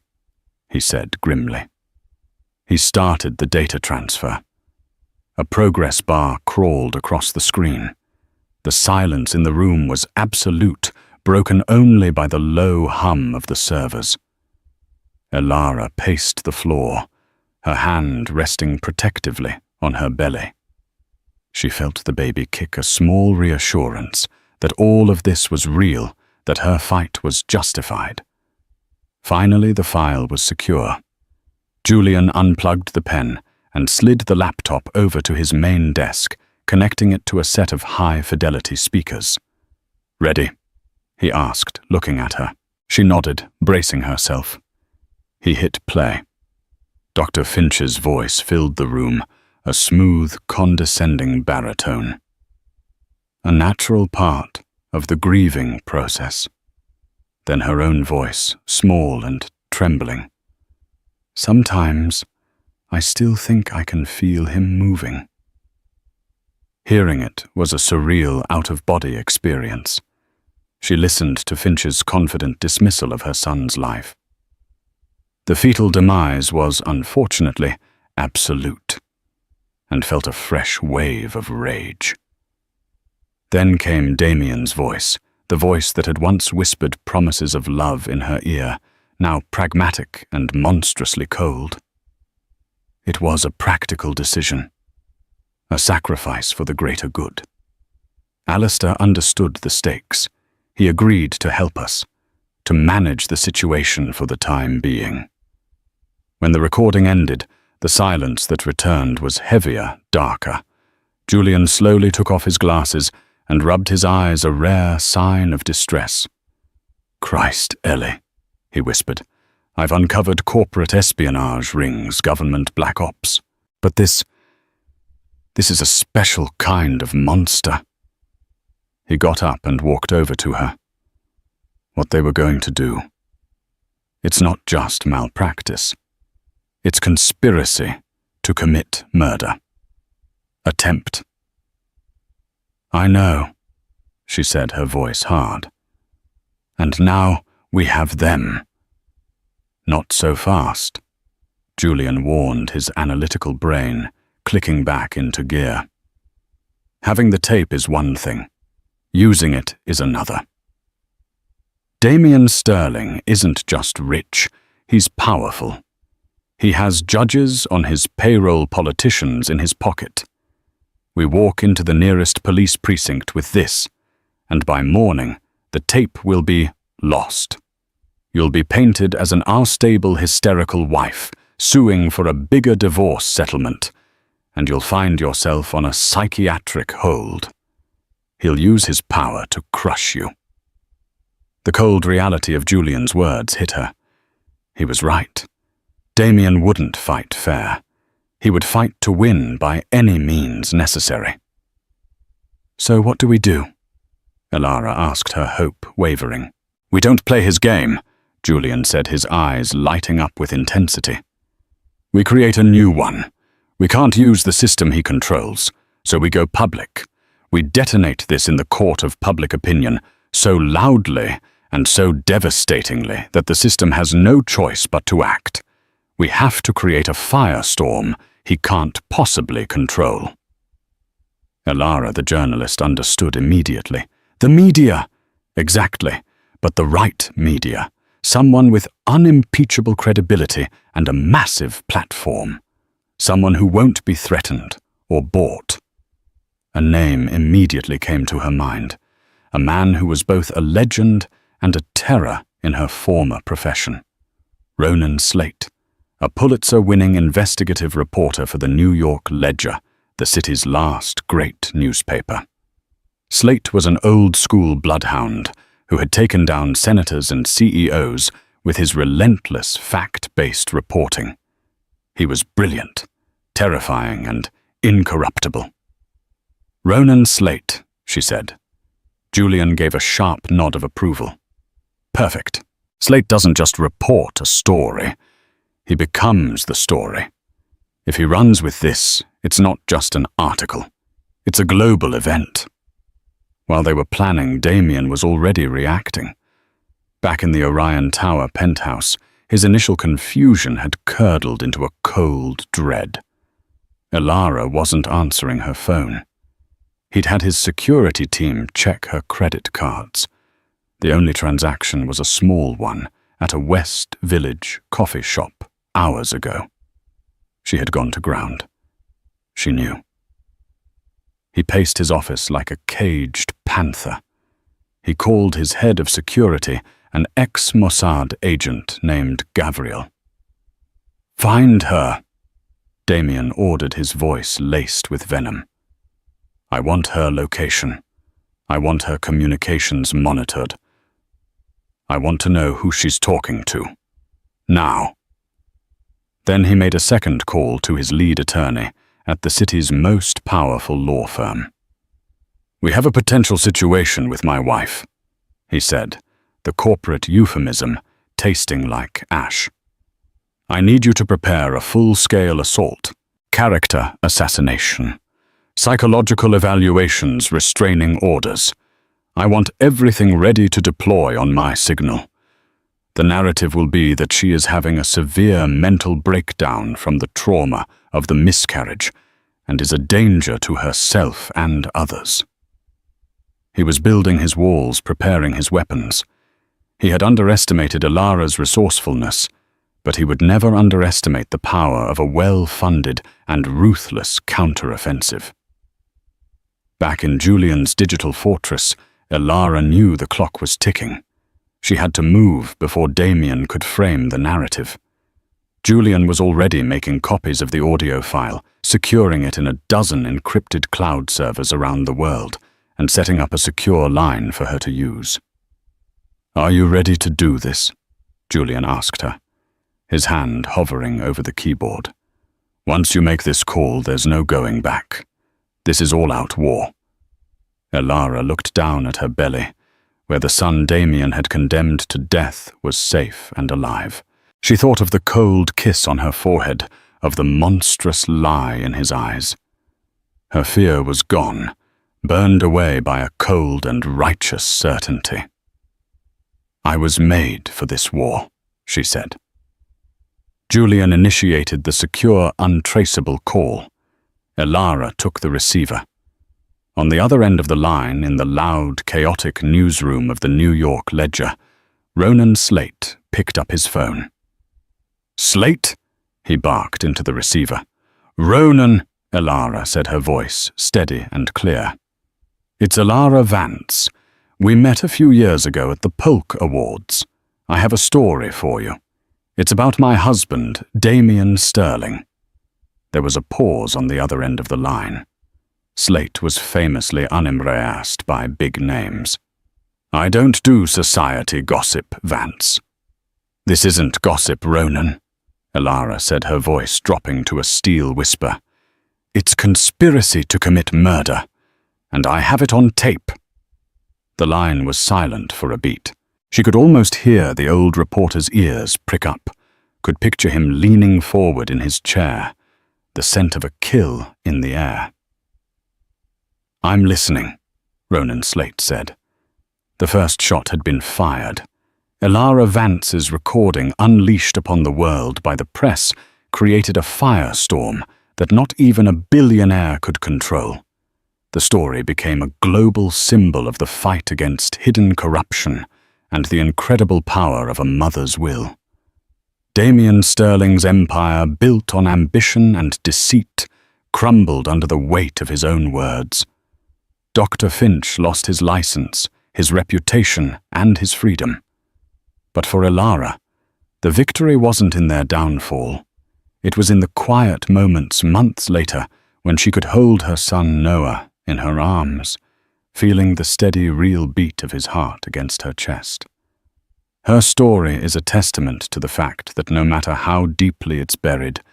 A: he said grimly. He started the data transfer. A progress bar crawled across the screen. The silence in the room was absolute, broken only by the low hum of the servers. Elara paced the floor, her hand resting protectively on her belly. She felt the baby kick a small reassurance that all of this was real, that her fight was justified. Finally, the file was secure. Julian unplugged the pen and slid the laptop over to his main desk, connecting it to a set of high-fidelity speakers. "Ready?" he asked, looking at her. She nodded, bracing herself. He hit play. Dr. Finch's voice filled the room, a smooth, condescending baritone. A natural part of the grieving process. Then her own voice, small and trembling. "Sometimes I still think I can feel him moving." Hearing it was a surreal, out-of-body experience. She listened to Finch's confident dismissal of her son's life. The fetal demise was, unfortunately, absolute, and felt a fresh wave of rage. Then came Damien's voice, the voice that had once whispered promises of love in her ear, now pragmatic and monstrously cold. It was a practical decision, a sacrifice for the greater good. Alistair understood the stakes. He agreed to help us, to manage the situation for the time being. When the recording ended, the silence that returned was heavier, darker. Julian slowly took off his glasses and rubbed his eyes, a rare sign of distress. "Christ, Ellie," he whispered. "I've uncovered corporate espionage rings, government black ops. But this is a special kind of monster." He got up and walked over to her. What they were going to do. It's not just malpractice. It's conspiracy to commit murder. Attempt. "I know," she said, her voice hard. "And now we have them." "Not so fast," Julian warned, his analytical brain clicking back into gear. "Having the tape is one thing. Using it is another." Damien Sterling isn't just rich, he's powerful. He has judges on his payroll, politicians in his pocket. We walk into the nearest police precinct with this, and by morning, the tape will be lost. You'll be painted as an unstable, hysterical wife, suing for a bigger divorce settlement, and you'll find yourself on a psychiatric hold. He'll use his power to crush you. The cold reality of Julian's words hit her. He was right. Damien wouldn't fight fair. He would fight to win by any means necessary. So what do we do? Elara asked, her hope wavering. We don't play his game, Julian said, his eyes lighting up with intensity. We create a new one. We can't use the system he controls, so we go public. We detonate this in the court of public opinion so loudly and so devastatingly that the system has no choice but to act. We have to create a firestorm he can't possibly control. Elara, the journalist, understood immediately. The media! Exactly, but the right media. Someone with unimpeachable credibility and a massive platform. Someone who won't be threatened or bought. A name immediately came to her mind. A man who was both a legend and a terror in her former profession. Ronan Slate, a Pulitzer-winning investigative reporter for the New York Ledger, the city's last great newspaper. Slate was an old-school bloodhound who had taken down senators and CEOs with his relentless, fact-based reporting. He was brilliant, terrifying, and incorruptible. Ronan Slate, she said. Julian gave a sharp nod of approval. Perfect. Slate doesn't just report a story. He becomes the story. If he runs with this, it's not just an article. It's a global event. While they were planning, Damien was already reacting. Back in the Orion Tower penthouse, his initial confusion had curdled into a cold dread. Elara wasn't answering her phone. He'd had his security team check her credit cards. The only transaction was a small one at a West Village coffee shop hours ago. She had gone to ground. She knew. He paced his office like a caged panther. He called his head of security, an ex-Mossad agent named Gavriel. Find her, Damien ordered, his voice laced with venom. I want her location. I want her communications monitored. I want to know who she's talking to. Now. Then he made a second call to his lead attorney at the city's most powerful law firm. We have a potential situation with my wife, he said, the corporate euphemism tasting like ash. I need you to prepare a full-scale assault, character assassination, psychological evaluations, restraining orders. I want everything ready to deploy on my signal. The narrative will be that she is having a severe mental breakdown from the trauma of the miscarriage and is a danger to herself and others. He was building his walls, preparing his weapons. He had underestimated Elara's resourcefulness, but he would never underestimate the power of a well-funded and ruthless counteroffensive. Back in Julian's digital fortress, Elara knew the clock was ticking. She had to move before Damien could frame the narrative. Julian was already making copies of the audio file, securing it in a dozen encrypted cloud servers around the world, and setting up a secure line for her to use. Are you ready to do this? Julian asked her, his hand hovering over the keyboard. Once you make this call, there's no going back. This is all-out war. Elara looked down at her belly, where the son Damien had condemned to death was safe and alive. She thought of the cold kiss on her forehead, of the monstrous lie in his eyes. Her fear was gone, burned away by a cold and righteous certainty. I was made for this war, she said. Julian initiated the secure, untraceable call. Elara took the receiver. On the other end of the line, in the loud, chaotic newsroom of the New York Ledger, Ronan Slate picked up his phone. "Slate?" he barked into the receiver. "Ronan," Elara said, her voice steady and clear. "It's Elara Vance. We met a few years ago at the Polk Awards. I have a story for you. It's about my husband, Damien Sterling." There was a pause on the other end of the line. Slate was famously unembarrassed by big names. "I don't do society gossip, Vance." "This isn't gossip, Ronan," Elara said, her voice dropping to a steel whisper. "It's conspiracy to commit murder, and I have it on tape." The line was silent for a beat. She could almost hear the old reporter's ears prick up, could picture him leaning forward in his chair, the scent of a kill in the air. "I'm listening," Ronan Slate said. The first shot had been fired. Elara Vance's recording, unleashed upon the world by the press, created a firestorm that not even a billionaire could control. The story became a global symbol of the fight against hidden corruption and the incredible power of a mother's will. Damien Sterling's empire, built on ambition and deceit, crumbled under the weight of his own words. Dr. Finch lost his license, his reputation, and his freedom. But for Elara, the victory wasn't in their downfall. It was in the quiet moments months later when she could hold her son Noah in her arms, feeling the steady, real beat of his heart against her chest. Her story is a testament to the fact that no matter how deeply it's buried,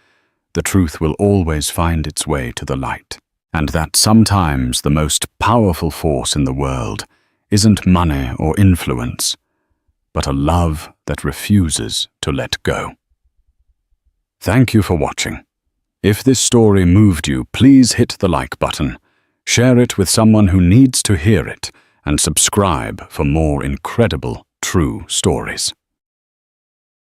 A: the truth will always find its way to the light, and that sometimes the most powerful force in the world isn't money or influence, but a love that refuses to let go. Thank you for watching. If this story moved you, please hit the like button, share it with someone who needs to hear it, and subscribe for more incredible true stories.